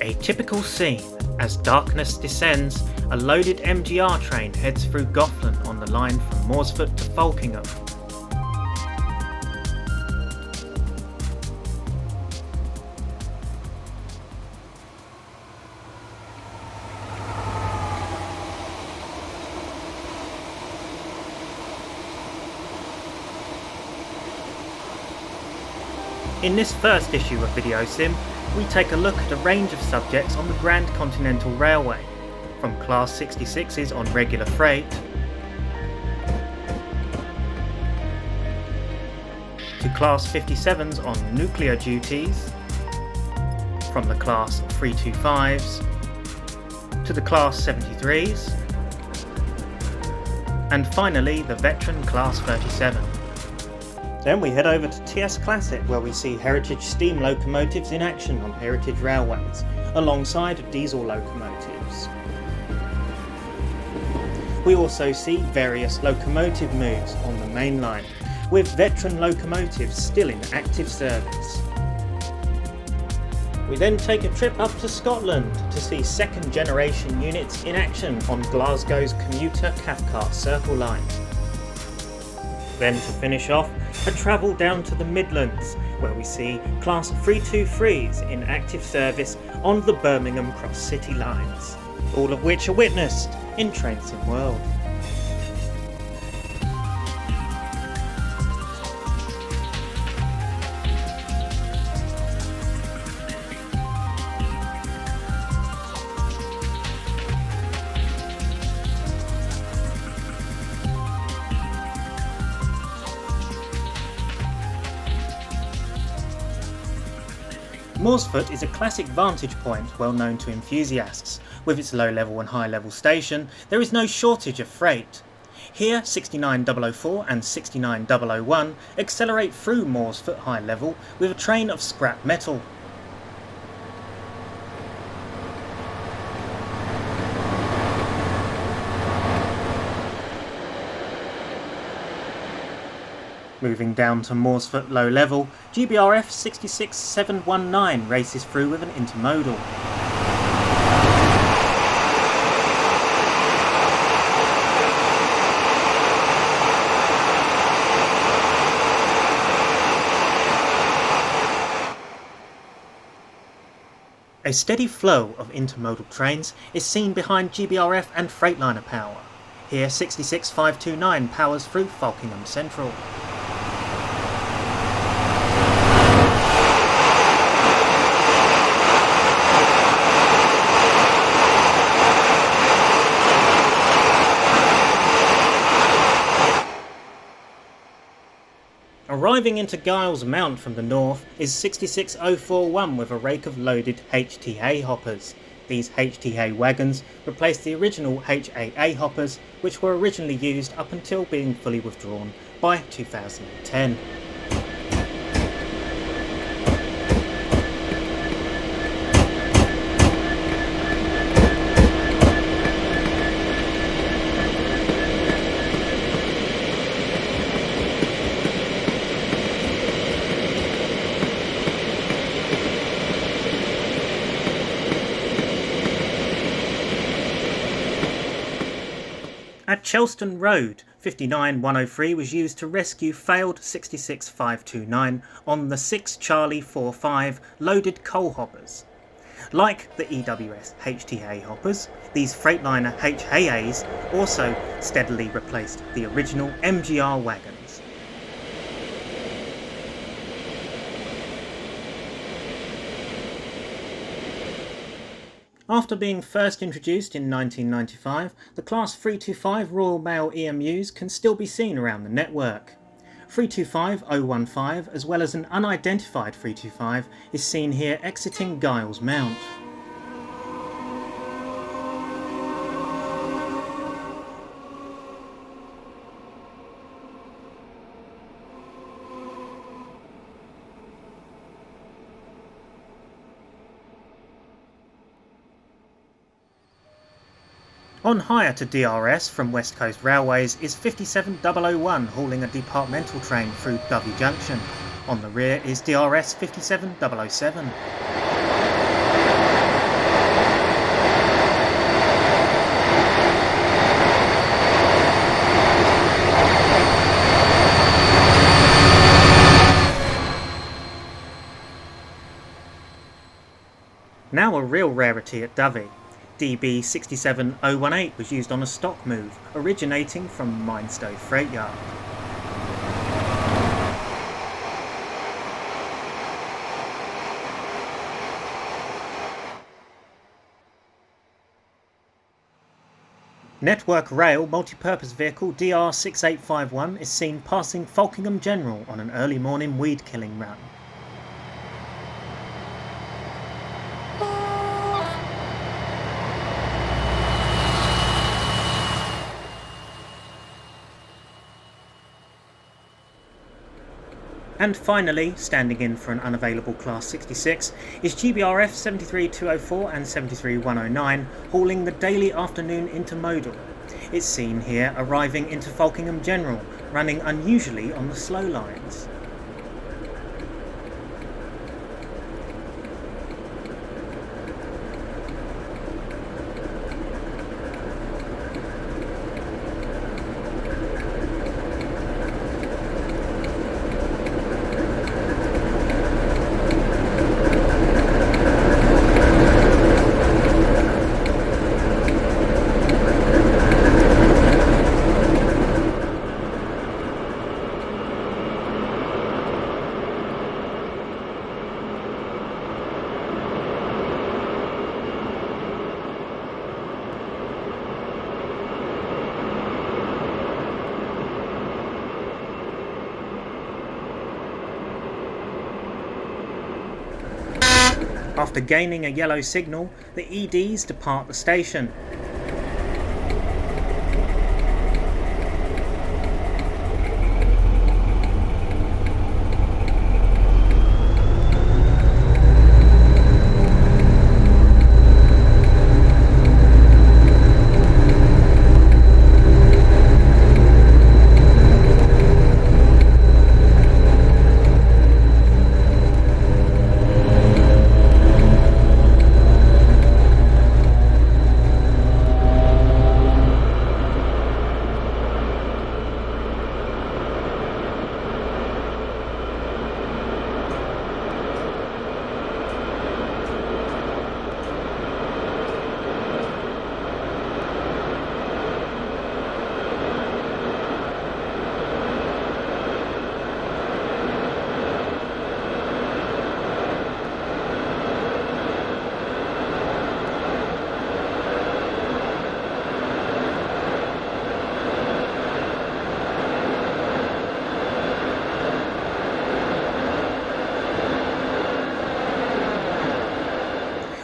A typical scene. As darkness descends, a loaded MGR train heads through Gothland on the line from Morsfoot to Falkingham. In this first issue of VideoSim, we take a look at a range of subjects on the Grand Continental Railway, from Class 66s on regular freight, to Class 57s on nuclear duties, from the Class 325s, to the Class 73s, and finally the veteran Class 37. Then we head over to TS Classic, where we see heritage steam locomotives in action on heritage railways, alongside diesel locomotives. We also see various locomotive moves on the Mainline, with veteran locomotives still in active service. We then take a trip up to Scotland to see second generation units in action on Glasgow's commuter Cathcart Circle Line. Then to finish off, a travel down to the Midlands, where we see Class 323s in active service on the Birmingham Cross City Lines, all of which are witnessed in TrainSim World. Morsfoot is a classic vantage point well known to enthusiasts. With its low level and high level station, there is no shortage of freight. Here 69004 and 69001 accelerate through Morsfoot high level with a train of scrap metal. Moving down to Morsfoot low level, GBRF 66719 races through with an intermodal. A steady flow of intermodal trains is seen behind GBRF and Freightliner power. Here 66529 powers through Falkingham Central. Arriving into Giles Mount from the north is 66041 with a rake of loaded HTA hoppers. These HTA wagons replaced the original HAA hoppers, which were originally used up until being fully withdrawn by 2010. At Chelston Road, 59103 was used to rescue failed 66529 on the 6 Charlie 45 loaded coal hoppers. Like the EWS HTA hoppers, these Freightliner HAAs also steadily replaced the original MGR wagons. After being first introduced in 1995, the Class 325 Royal Mail EMUs can still be seen around the network. 325015, as well as an unidentified 325, is seen here exiting Giles Mount. On hire to DRS from West Coast Railways is 57001 hauling a departmental train through Dovey Junction. On the rear is DRS 57007. Now a real rarity at Dovey, DB 67018 was used on a stock move, originating from Minestow Freight Yard. Network Rail multipurpose vehicle DR 6851 is seen passing Falkingham General on an early morning weed killing run. And finally, standing in for an unavailable Class 66, is GBRF 73204 and 73109 hauling the daily afternoon intermodal. It's seen here arriving into Falkingham General, running unusually on the slow lines. After gaining a yellow signal, the EDs depart the station.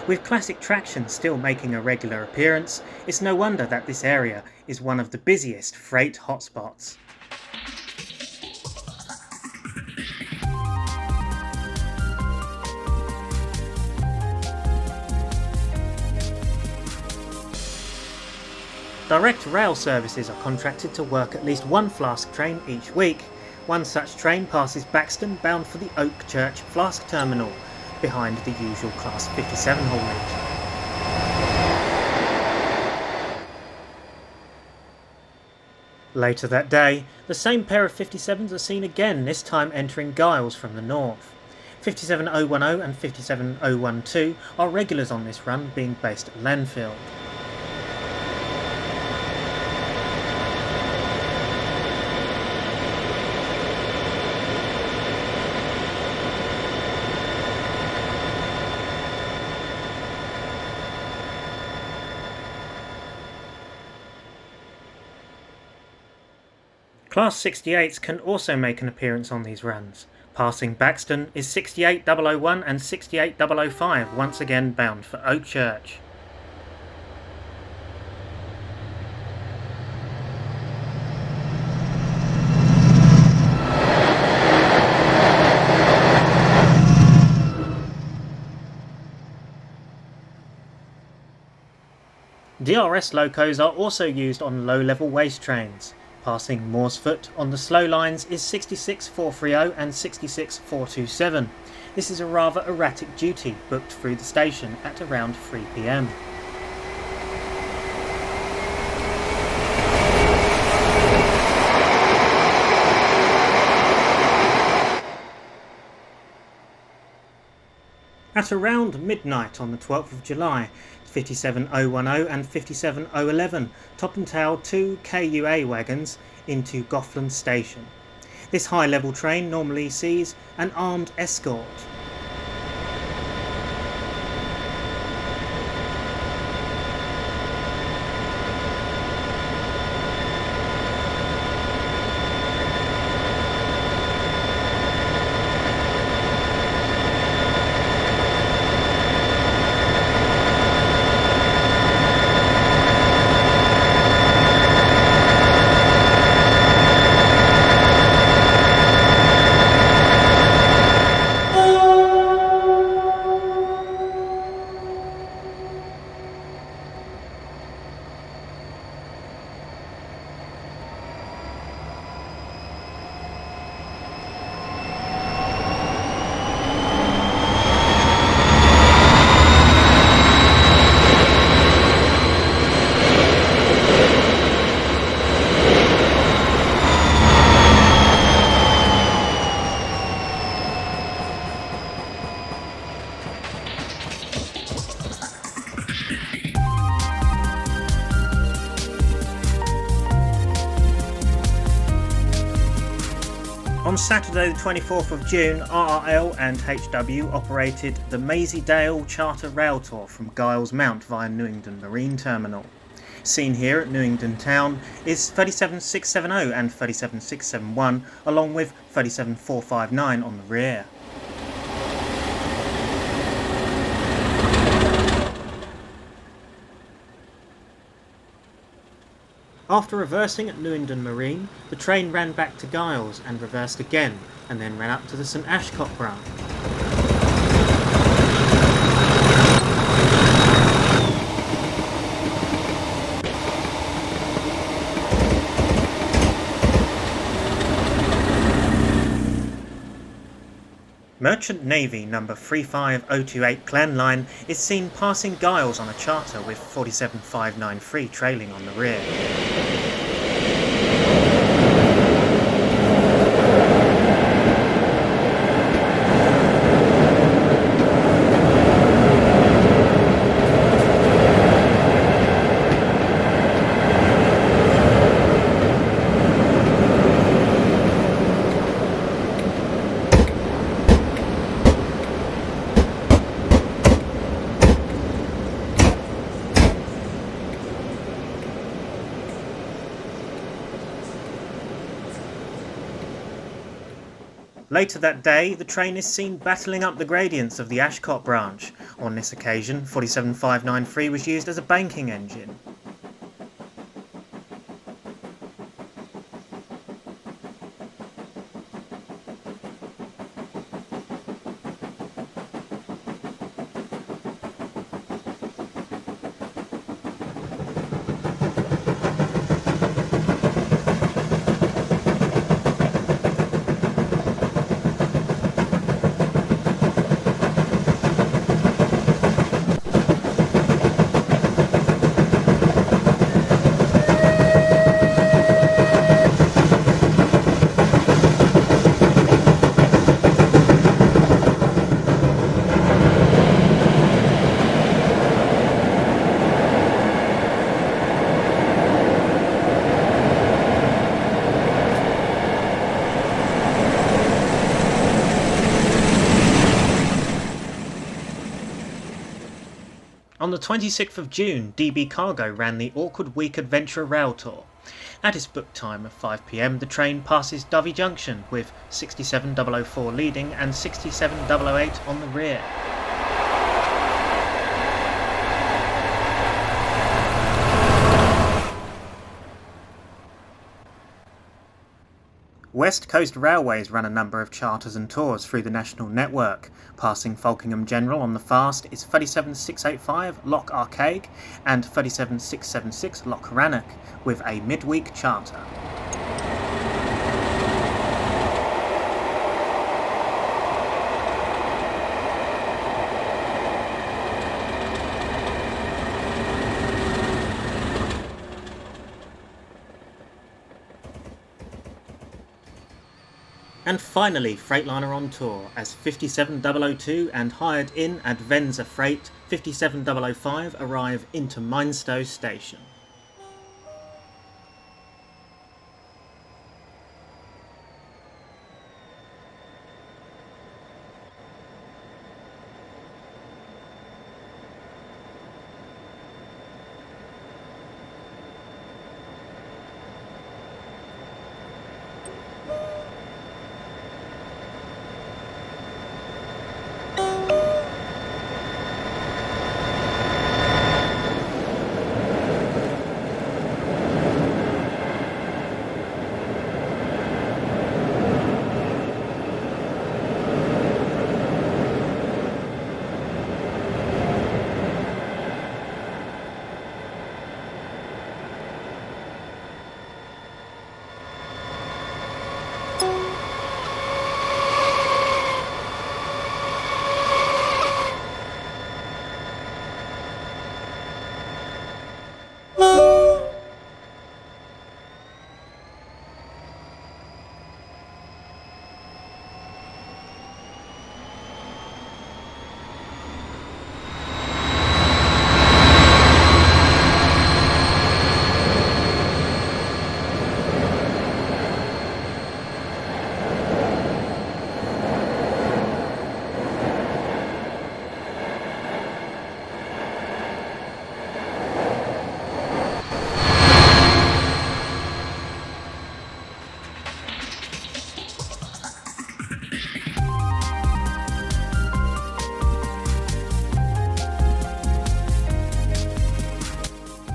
With classic traction still making a regular appearance, it's no wonder that this area is one of the busiest freight hotspots. Direct rail services are contracted to work at least one flask train each week. One such train passes Baxton bound for the Oak Church Flask Terminal, behind the usual Class 57 haulage. Later that day, the same pair of 57s are seen again, this time entering Giles from the north. 57010 and 57012 are regulars on this run, being based at Lenfield. Class 68s can also make an appearance on these runs. Passing Baxton is 68001 and 68005, once again bound for Oak Church. DRS locos are also used on low-level waste trains. Passing Mooresfoot on the slow lines is 66430 and 66427. This is a rather erratic duty booked through the station at around 3 PM. At around midnight on the 12th of July, 57010 and 57011 top and tail two KUA wagons into Gothland Station. This high-level train normally sees an armed escort. On Saturday the 24th of June, RRL and HW operated the Maisie-Dale Charter Railtour from Giles Mount via Newington Marine Terminal. Seen here at Newington Town is 37670 and 37671 along with 37459 on the rear. After reversing at Newington Marine, the train ran back to Giles and reversed again, and then ran up to the St Ashcott branch. Merchant Navy number 35028 Clan Line is seen passing Giles on a charter with 47593 trailing on the rear. Later that day, the train is seen battling up the gradients of the Ashcott branch. On this occasion, 47593 was used as a banking engine. On the 26th of June, DB Cargo ran the Awkward Week Adventure Rail Tour. At its book time of 5 PM, the train passes Dovey Junction with 67004 leading and 67008 on the rear. West Coast Railways run a number of charters and tours through the national network. Passing Falkingham General on the fast is 37685 Loch Arkaig and 37676 Loch Rannoch with a midweek charter. And finally, Freightliner on tour as 57002 and hired in Advenza Freight 57005 arrive into Mainstow station.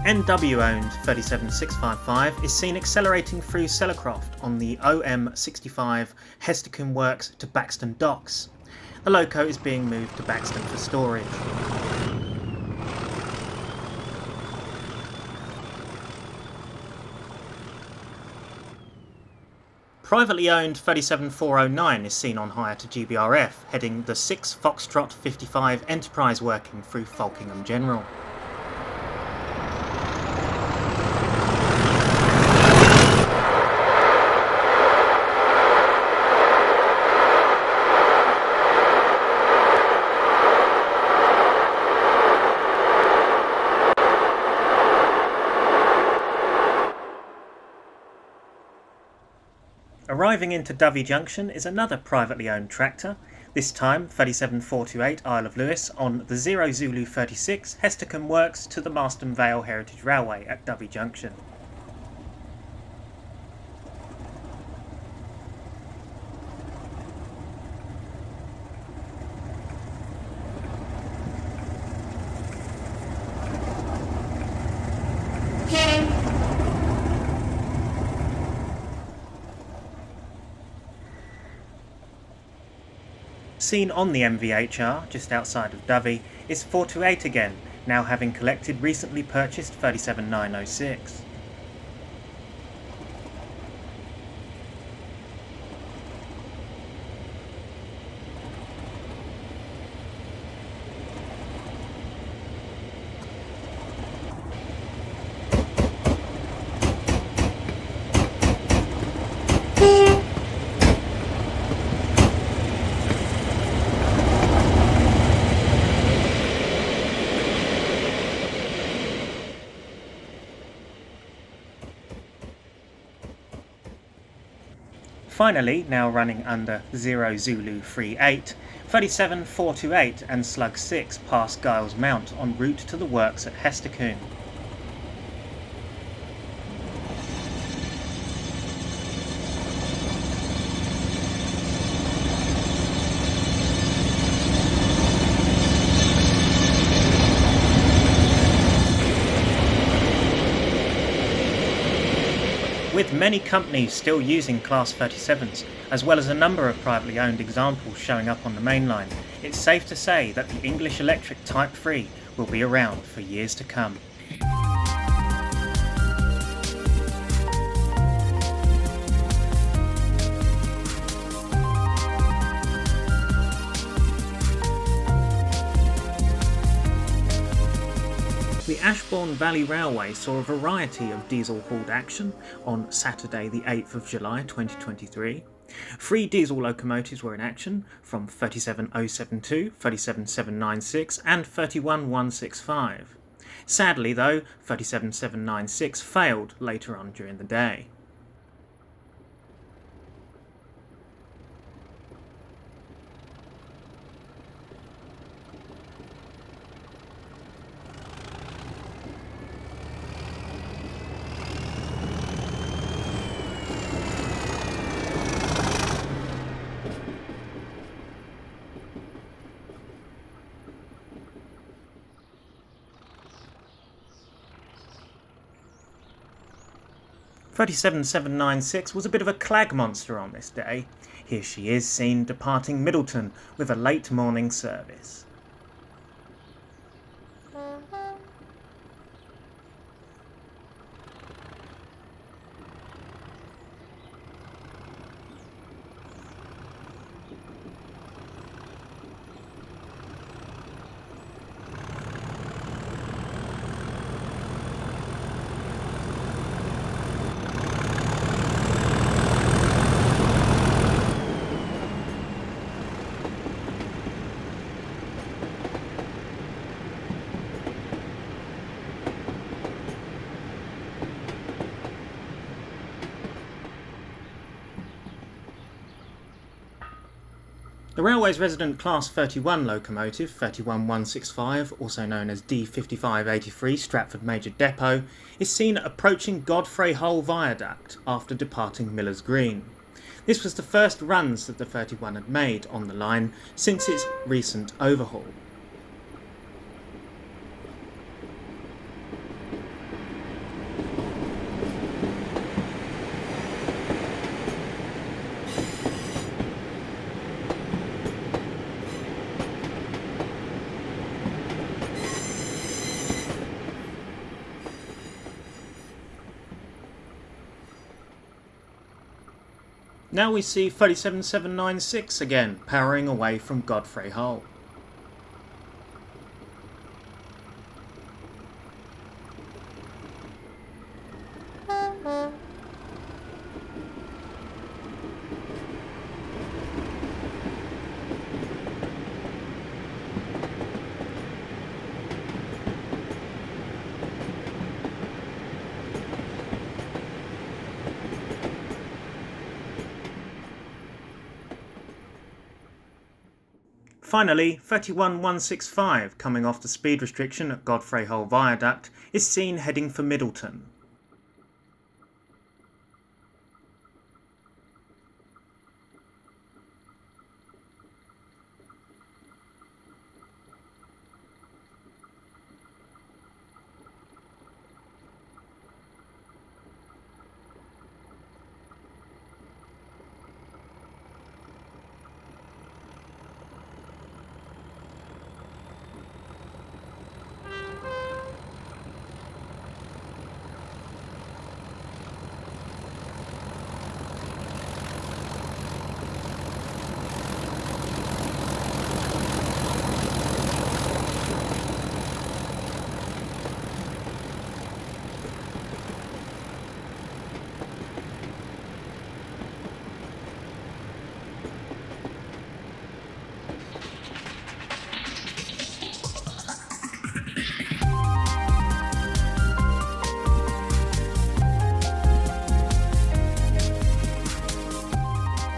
NW-owned 37655 is seen accelerating through Sellercroft on the OM65 Hestercombe Works to Baxton Docks. The loco is being moved to Baxton for storage. Privately owned 37409 is seen on hire to GBRF, heading the 6 Foxtrot 55 Enterprise working through Falkingham General. Arriving into Dovey Junction is another privately owned tractor, this time 37428 Isle of Lewis on the 0 Zulu 36 Hestercombe Works to the Marston Vale Heritage Railway at Dovey Junction. Seen on the MVHR, just outside of Dovey, is 428 again, now having collected recently purchased 37906. Finally, now running under 0 Zulu 38, 37428 and Slug 6 pass Giles Mount en route to the works at Hestercombe. With many companies still using Class 37s, as well as a number of privately owned examples showing up on the mainline, it's safe to say that the English Electric Type 3 will be around for years to come. The Ashbourne Valley Railway saw a variety of diesel-hauled action on Saturday the 8th of July 2023. 3 diesel locomotives were in action from 37072, 37796 and 31165. Sadly though, 37796 failed later on during the day. (37796) was a bit of a clag monster on this day. Here she is seen departing Middleton with a late morning service. The railway's resident Class 31 locomotive, 31165, also known as D5583 Stratford Major Depot, is seen approaching Godfrey Hull Viaduct after departing Miller's Green. This was the first runs that the 31 had made on the line since its recent overhaul. Now we see 37796 again, powering away from Godfrey Hull. Finally, 31165, coming off the speed restriction at Godfrey Hull Viaduct, is seen heading for Middleton.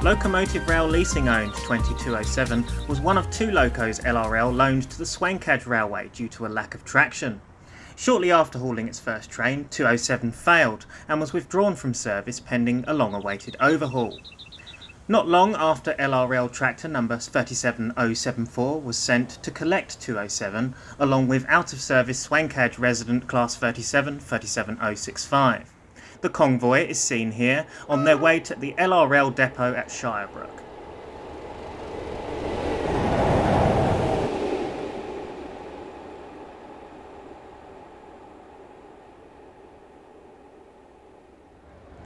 Locomotive Rail Leasing owned 2207 was one of 2 locos LRL loaned to the Swankage Railway due to a lack of traction. Shortly after hauling its first train, 207 failed and was withdrawn from service pending a long-awaited overhaul. Not long after LRL tractor number 37074 was sent to collect 207 along with out-of-service Swankage resident Class 37 37065. The convoy is seen here on their way to the LRL depot at Shirebrook.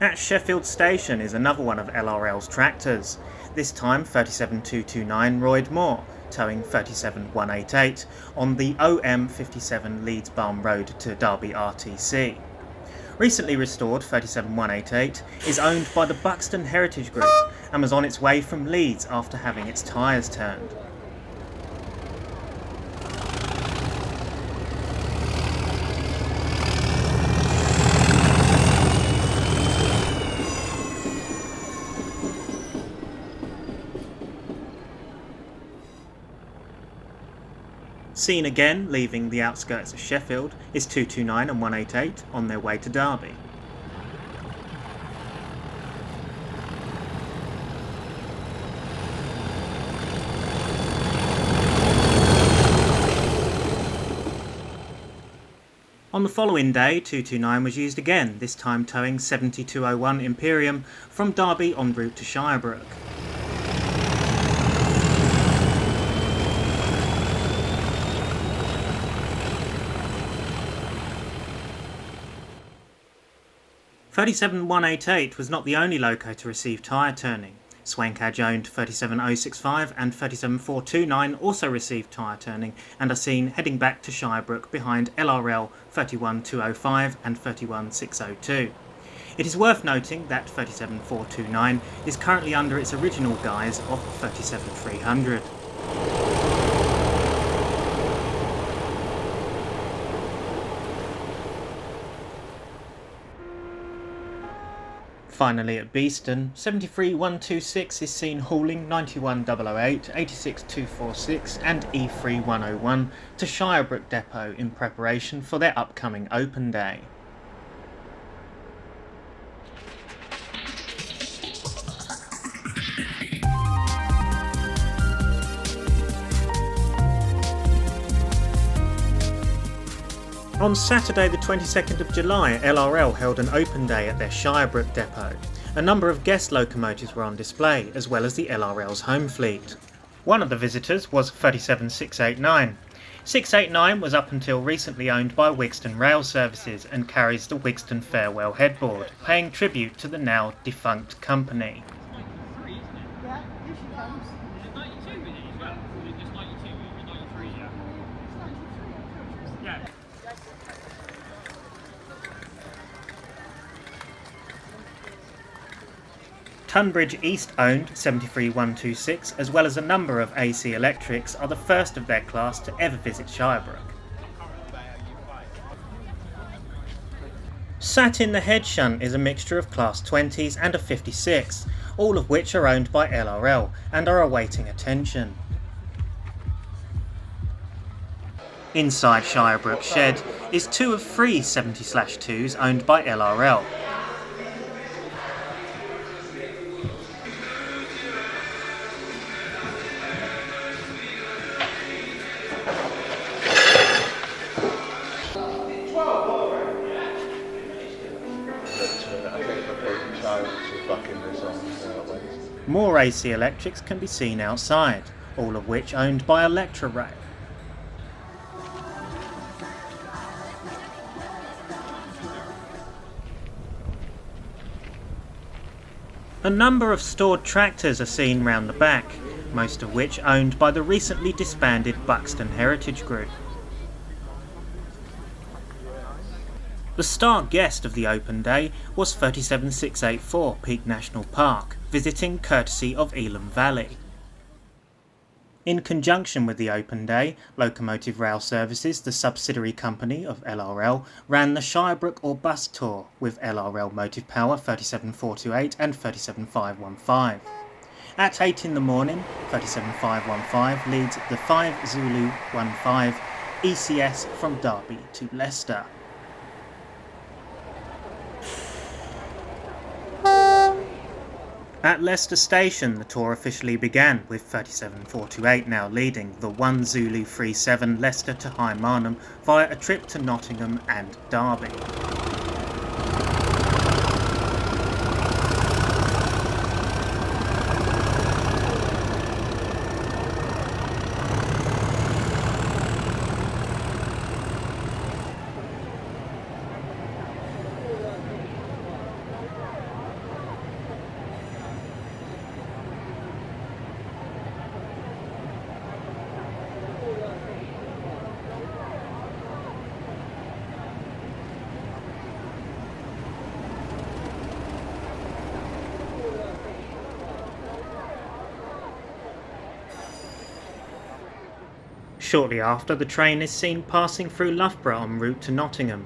At Sheffield Station is another one of LRL's tractors, this time 37229 Royd Moore, towing 37188 on the OM57 Leeds Barn Road to Derby RTC. Recently restored 37188 is owned by the Buxton Heritage Group and was on its way from Leeds after having its tyres turned. Seen again leaving the outskirts of Sheffield is 229 and 188 on their way to Derby. On the following day, 229 was used again, this time towing 7201 Imperium from Derby en route to Shirebrook. (37188) was not the only loco to receive tyre turning. Swankage owned 37065 and 37429 also received tyre turning and are seen heading back to Shirebrook behind LRL 31205 and 31602. It is worth noting that 37429 is currently under its original guise of 37300. Finally at Beeston, 73126 is seen hauling 91008, 86246 and E3101 to Shirebrook Depot in preparation for their upcoming open day. On Saturday the 22nd of July, LRL held an open day at their Shirebrook depot. A number of guest locomotives were on display, as well as the LRL's home fleet. One of the visitors was 37689. 689 was up until recently owned by Wigston Rail Services and carries the Wigston Farewell headboard, paying tribute to the now defunct company. Tunbridge East owned 73126 as well as a number of AC Electrics are the first of their class to ever visit Shirebrook. Sat in the head shunt is a mixture of Class 20s and a 56, all of which are owned by LRL and are awaiting attention. Inside Shirebrook shed is two of three 70/2s owned by LRL. More AC Electrics can be seen outside, all of which owned by Electra Rail. A number of stored tractors are seen round the back, most of which owned by the recently disbanded Buxton Heritage Group. The star guest of the open day was 37684 Peak National Park, visiting courtesy of Elham Valley. In conjunction with the open day, Locomotive Rail Services, the subsidiary company of LRL, ran the Shirebrook or Bus Tour with LRL Motive Power 37428 and 37515. At 8 in the morning, 37515 leads the 5 Zulu 15 ECS from Derby to Leicester. At Leicester Station, the tour officially began, with 37428 now leading the 1 Zulu 37 Leicester to High Marnham via a trip to Nottingham and Derby. Shortly after, the train is seen passing through Loughborough en route to Nottingham.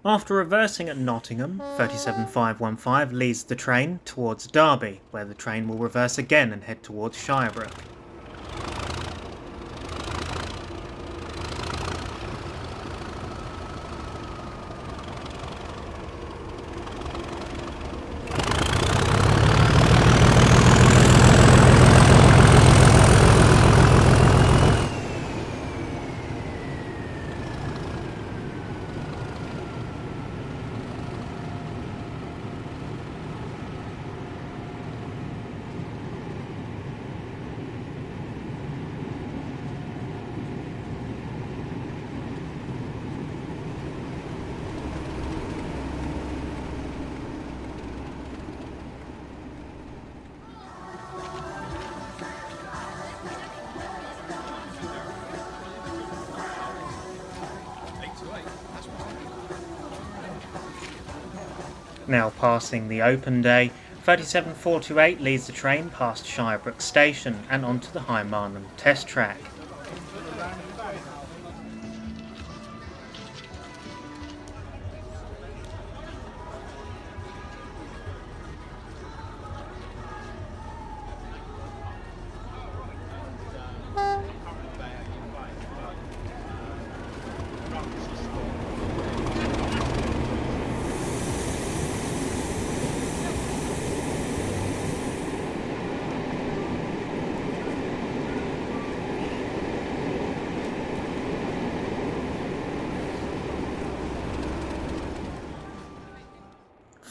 After reversing at Nottingham, 37515 leads the train towards Derby, where the train will reverse again and head towards Shirebrook. Now passing the open day, 37428 leads the train past Shirebrook Station and onto the High Marnham test track.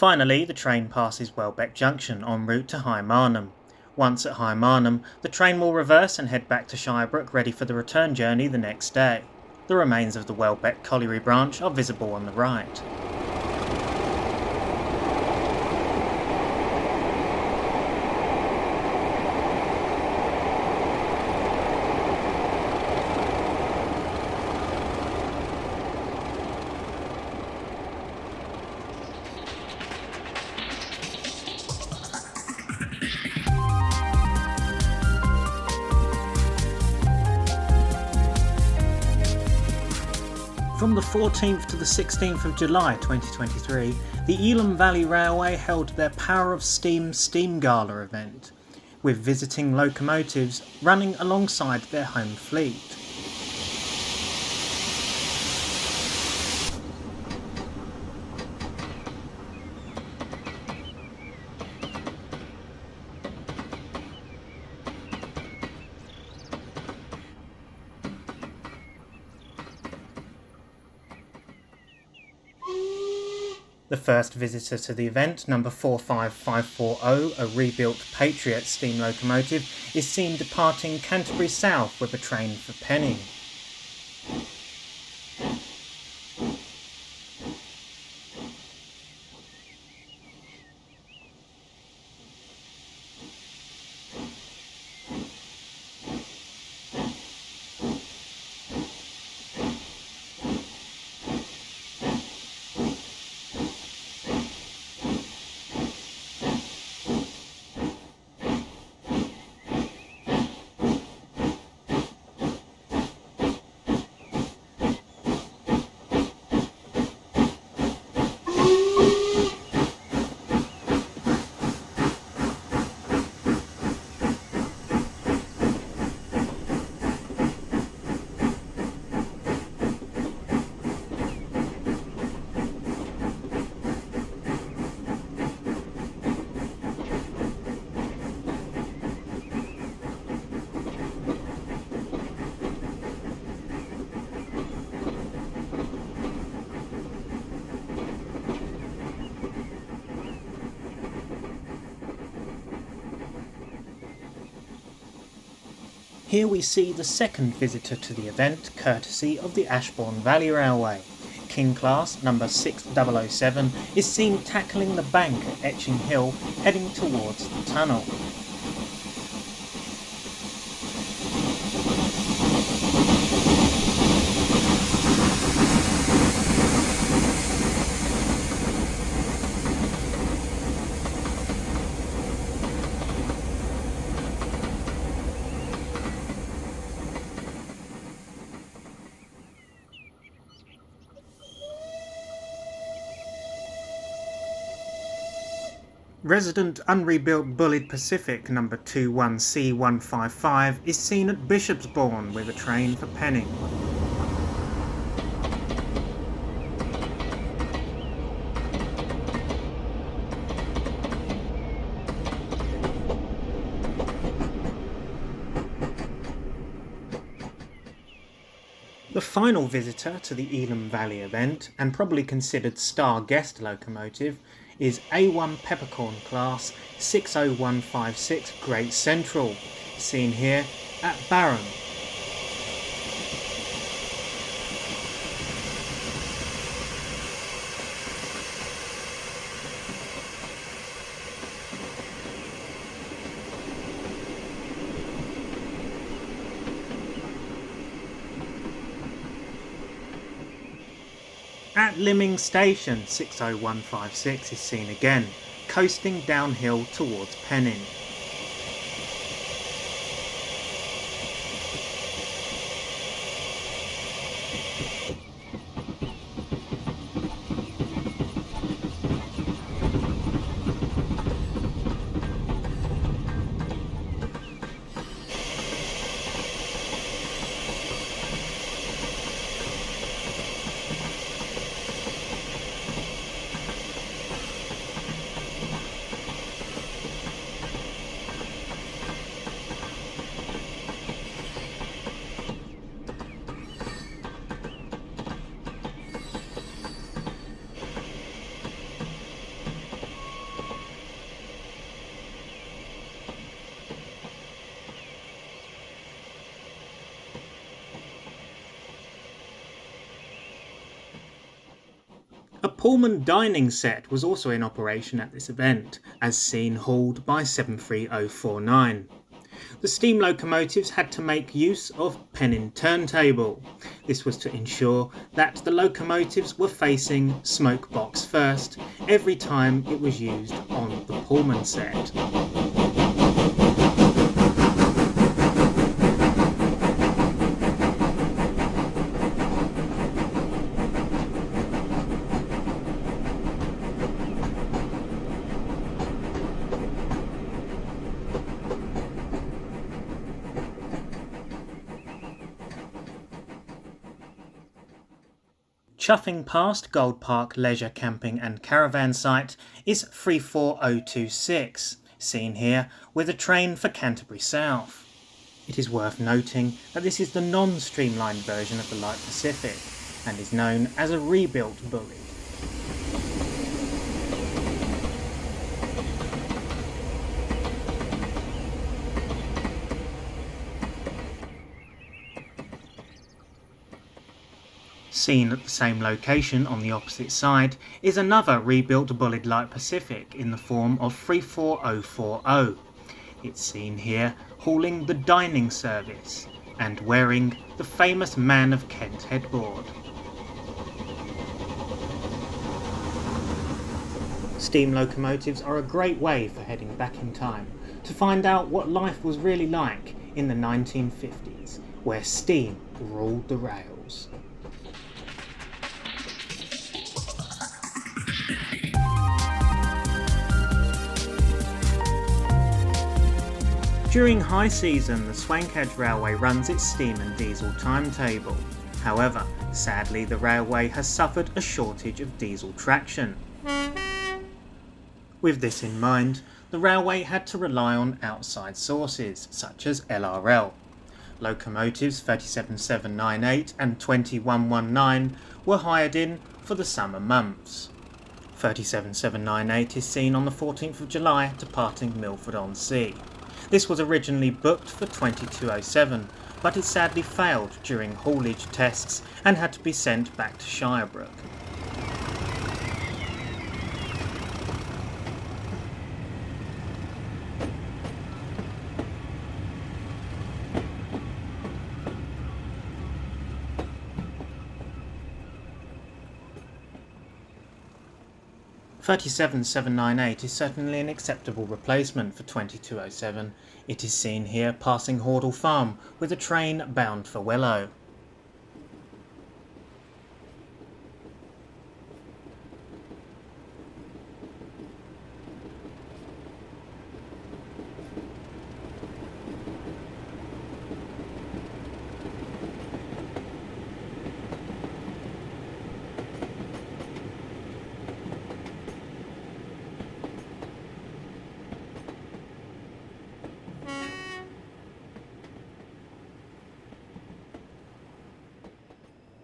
Finally, the train passes Welbeck Junction en route to High Marnham. Once at High Marnham, the train will reverse and head back to Shirebrook, ready for the return journey the next day. The remains of the Welbeck Colliery branch are visible on the right. From the 14th to the 16th of July 2023, the Elham Valley Railway held their Power of Steam Gala event, with visiting locomotives running alongside their home fleet. The first visitor to the event, number 45540, a rebuilt Patriot steam locomotive, is seen departing Canterbury South with a train for Penning. Here we see the second visitor to the event, courtesy of the Ashbourne Valley Railway. King Class number 6007 is seen tackling the bank at Etching Hill, heading towards the tunnel. Resident unrebuilt Bullied Pacific number 21C155 is seen at Bishopsbourne with a train for Penning. The final visitor to the Elham Valley event, and probably considered star guest locomotive, is A1 Peppercorn Class 60156 Great Central, seen here at Barham. At Lymming Station, 60156 is seen again, coasting downhill towards Penning. A Pullman dining set was also in operation at this event, as seen hauled by 73049. The steam locomotives had to make use of Penning turntable. This was to ensure that the locomotives were facing smoke box first every time it was used on the Pullman set. Chuffing past Gold Park Leisure Camping and Caravan site is 34026, seen here with a train for Canterbury South. It is worth noting that this is the non-streamlined version of the Light Pacific and is known as a rebuilt Bullied. Seen at the same location on the opposite side is another rebuilt Bullied Light Pacific in the form of 34040. It's seen here hauling the dining service and wearing the famous Man of Kent headboard. Steam locomotives are a great way for heading back in time to find out what life was really like in the 1950s, where steam ruled the rails. During high season, the Swankage Railway runs its steam and diesel timetable. However, sadly the railway has suffered a shortage of diesel traction. With this in mind, the railway had to rely on outside sources, such as LRL. Locomotives 37798 and 21119 were hired in for the summer months. 37798 is seen on the 14th of July departing Milford-on-Sea. This was originally booked for 2207, but it sadly failed during haulage tests and had to be sent back to Shirebrook. (37798) is certainly an acceptable replacement for 2207. It is seen here passing Hordle Farm with a train bound for Wellow.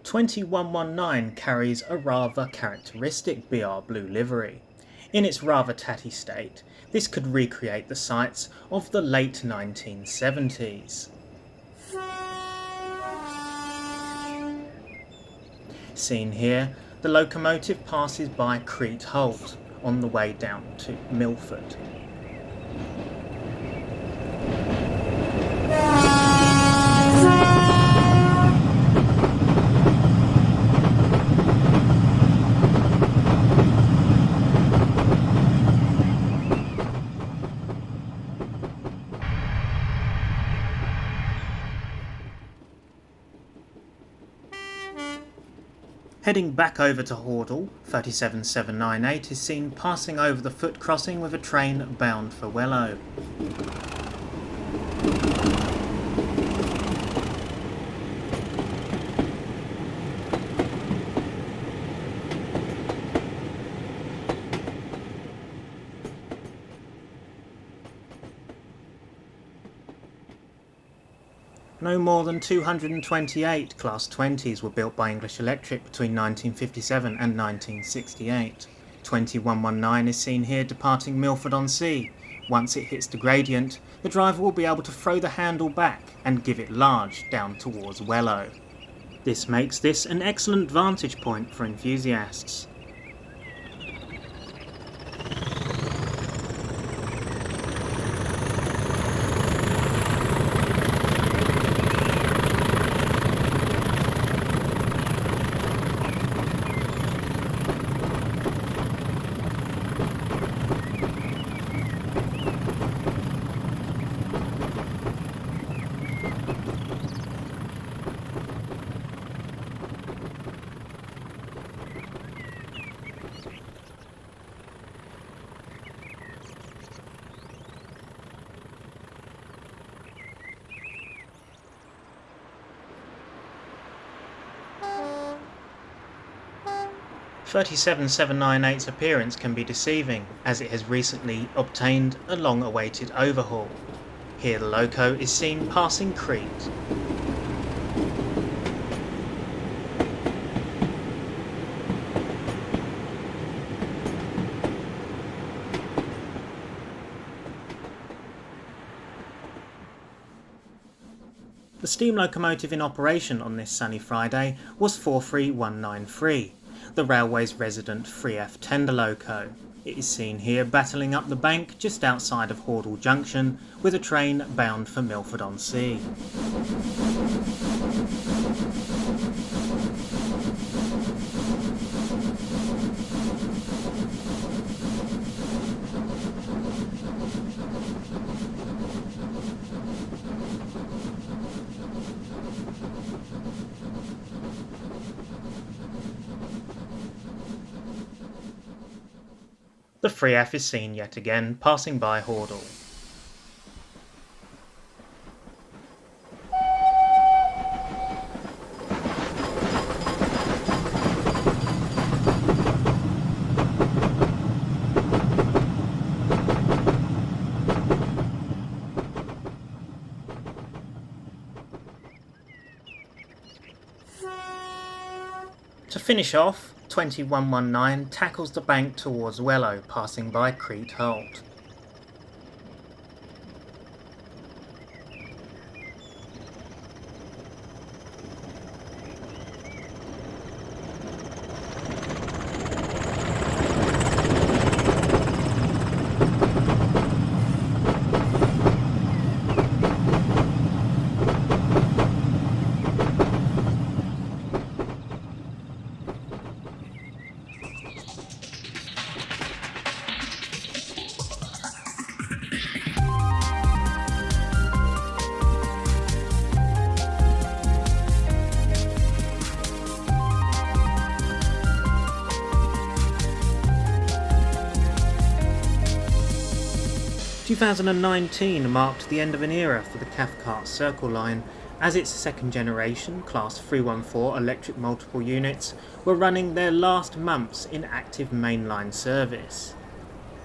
2119 carries a rather characteristic BR blue livery. In its rather tatty state, this could recreate the sights of the late 1970s. Seen here, the locomotive passes by Crete Halt on the way down to Milford. Heading back over to Hordle, 37798 is seen passing over the foot crossing with a train bound for Wellow. No more than 228 Class 20s were built by English Electric between 1957 and 1968. 2119 is seen here departing Milford-on-Sea. Once it hits the gradient, the driver will be able to throw the handle back and give it large down towards Wellow. This makes this an excellent vantage point for enthusiasts. (37798's appearance can be deceiving, as it has recently obtained a long-awaited overhaul. Here the loco is seen passing Crete. The steam locomotive in operation on this sunny Friday was 43193. The railway's resident 3F tender loco. It is seen here battling up the bank just outside of Hordle Junction with a train bound for Milford-on-Sea. The 3F is seen yet again passing by Hordle. To finish off, 2119 tackles the bank towards Wellow, passing by Crete Halt. (2019) marked the end of an era for the Cathcart Circle Line, as its second generation Class 314 electric multiple units were running their last months in active mainline service.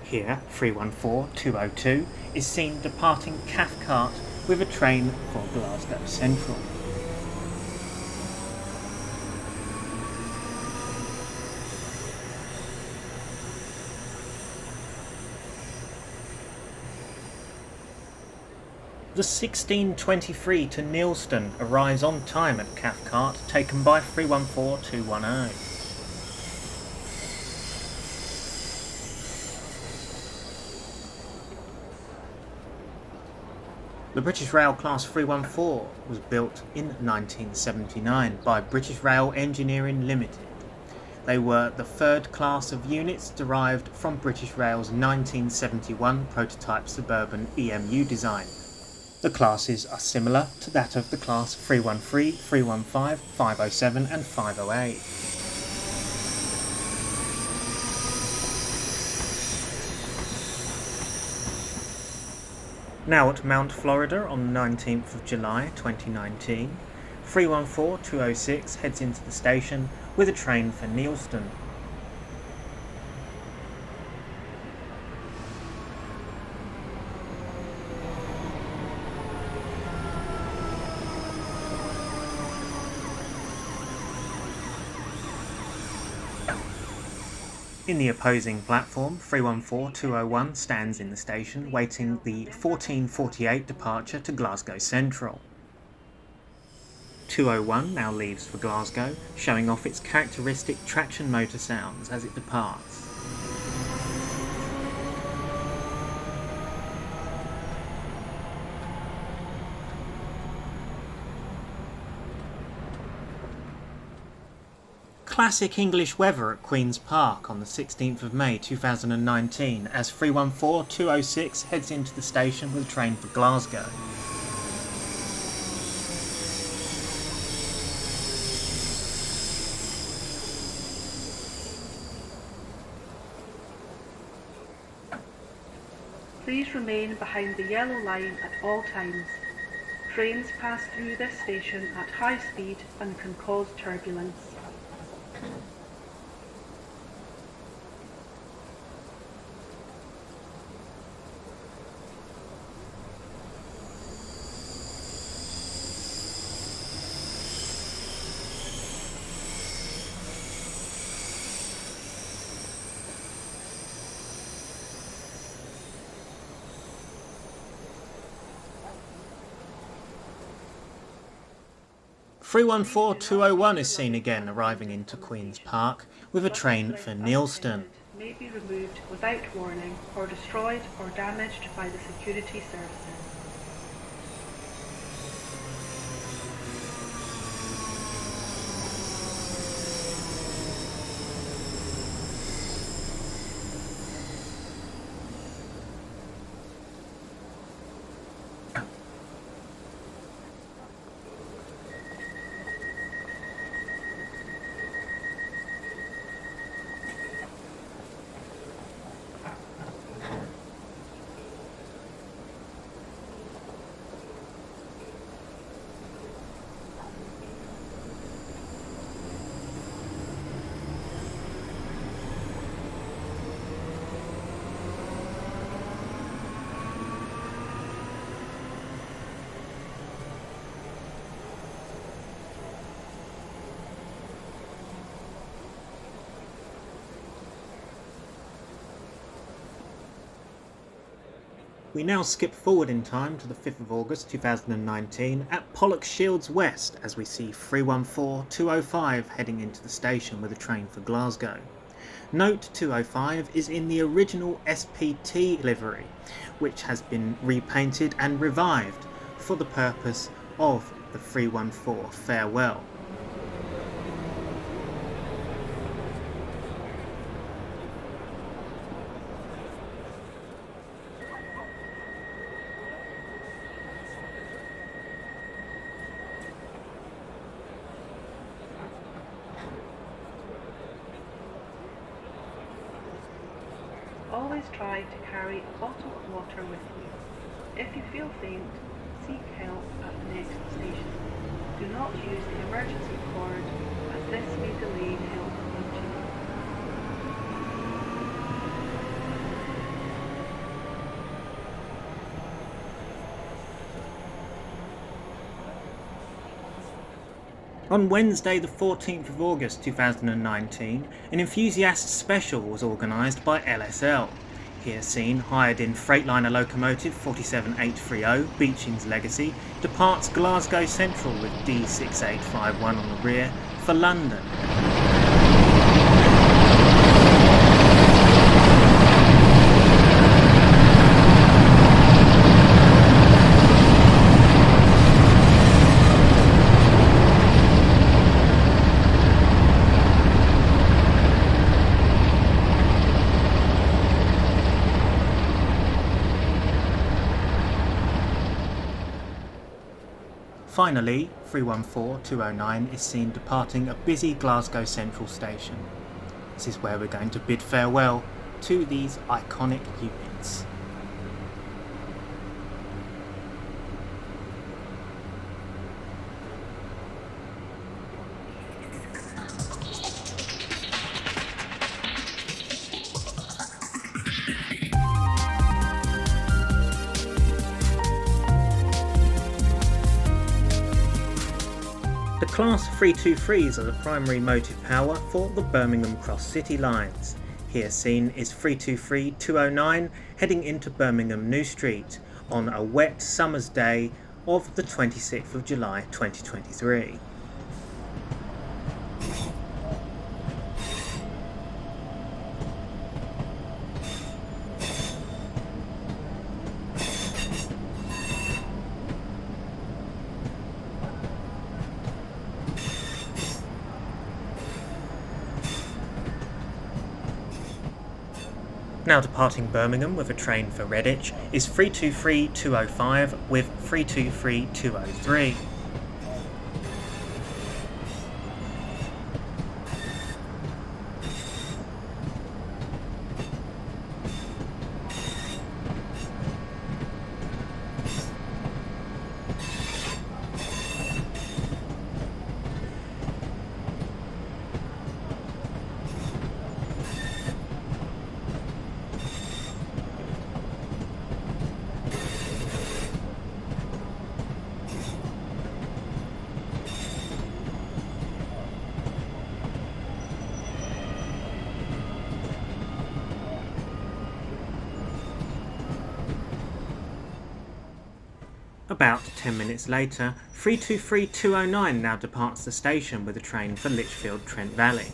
Here, 314202 is seen departing Cathcart with a train for Glasgow Central. The 1623 to Neilston arrives on time at Cathcart, taken by 314210. The British Rail Class 314 was built in 1979 by British Rail Engineering Limited. They were the third class of units derived from British Rail's 1971 prototype suburban EMU design. The classes are similar to that of the Class 313, 315, 507 and 508. Now at Mount Florida on the 19th of July 2019, 314-206 heads into the station with a train for Neilston. In the opposing platform, 314-201 stands in the station, waiting the 14:48 departure to Glasgow Central. 201 now leaves for Glasgow, showing off its characteristic traction motor sounds as it departs. Classic English weather at Queen's Park on the 16th of May 2019 as 314-206 heads into the station with a train for Glasgow. Please remain behind the yellow line at all times. Trains pass through this station at high speed and can cause turbulence. Three 314-201 is seen again arriving into Queen's Park with a train for Neilston. May be removed without warning or destroyed or damaged by the security services. We now skip forward in time to the 5th of August 2019 at Pollokshields West as we see 314-205 heading into the station with a train for Glasgow. Note 205 is in the original SPT livery, which has been repainted and revived for the purpose of the 314 farewell. Always try to carry a bottle of water with you. If you feel faint, seek help at the next station. Do not use the emergency cord as this may delay help reaching you. On Wednesday the 14th of August 2019, an enthusiast special was organised by LSL. Here seen, hired in Freightliner locomotive 47830, Beeching's Legacy, departs Glasgow Central with D6851 on the rear for London. Finally, 314209 is seen departing a busy Glasgow Central station. This is where we're going to bid farewell to these iconic units. The Class 323s are the primary motive power for the Birmingham Cross City Lines. Here seen is 323-209 heading into Birmingham New Street on a wet summer's day of the 26th of July 2023. Now departing Birmingham with a train for Redditch is 323-205 with 323-203. About 10 minutes later, 323-209 now departs the station with a train for Lichfield Trent Valley.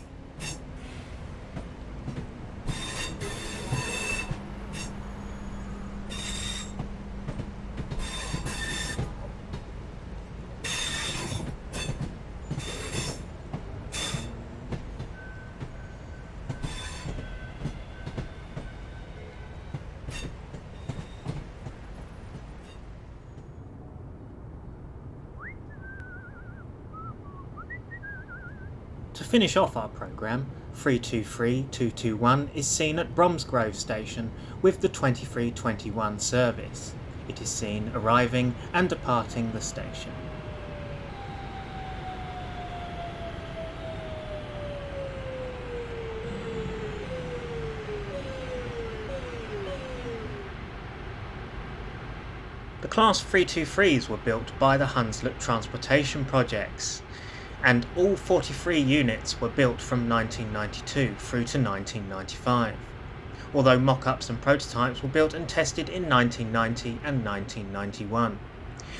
To finish off our programme, 323-221 is seen at Bromsgrove Station with the 2321 service. It is seen arriving and departing the station. The Class 323s were built by the Hunslet Transportation Projects, and all 43 units were built from 1992 through to 1995, although mock-ups and prototypes were built and tested in 1990 and 1991.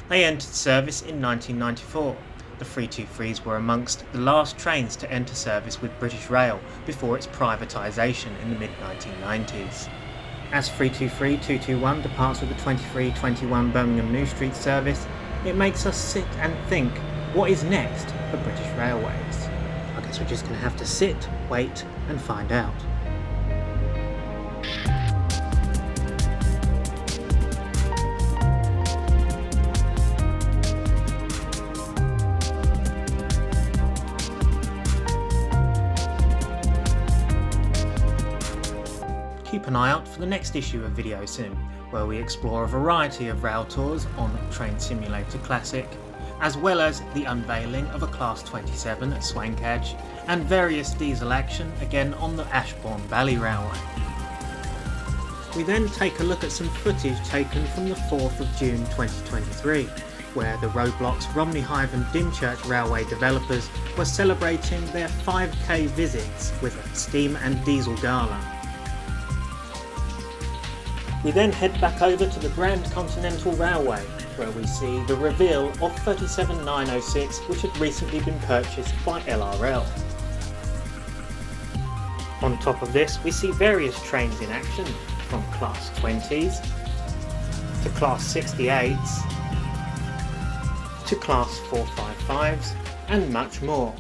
They entered service in 1994. The 323s were amongst the last trains to enter service with British Rail before its privatisation in the mid-1990s. As 323-221 departs with the 2321 Birmingham New Street service, it makes us sit and think, what is next for British Railways? I guess we're just going to have to sit, wait and find out. Keep an eye out for the next issue of VideoSim, where we explore a variety of Railtours on Train Simulator Classic, as well as the unveiling of a Class 27 at Swankage, and various diesel action again on the Ashbourne Valley Railway. We then take a look at some footage taken from the 4th of June 2023, where the Roadblocks, Romney Hive and Dymchurch Railway developers were celebrating their 5k visits with a steam and diesel gala. We then head back over to the Grand Continental Railway, where we see the reveal of 37906, which had recently been purchased by LRL. On top of this, we see various trains in action, from Class 20s, to Class 68s, to Class 455s, and much more.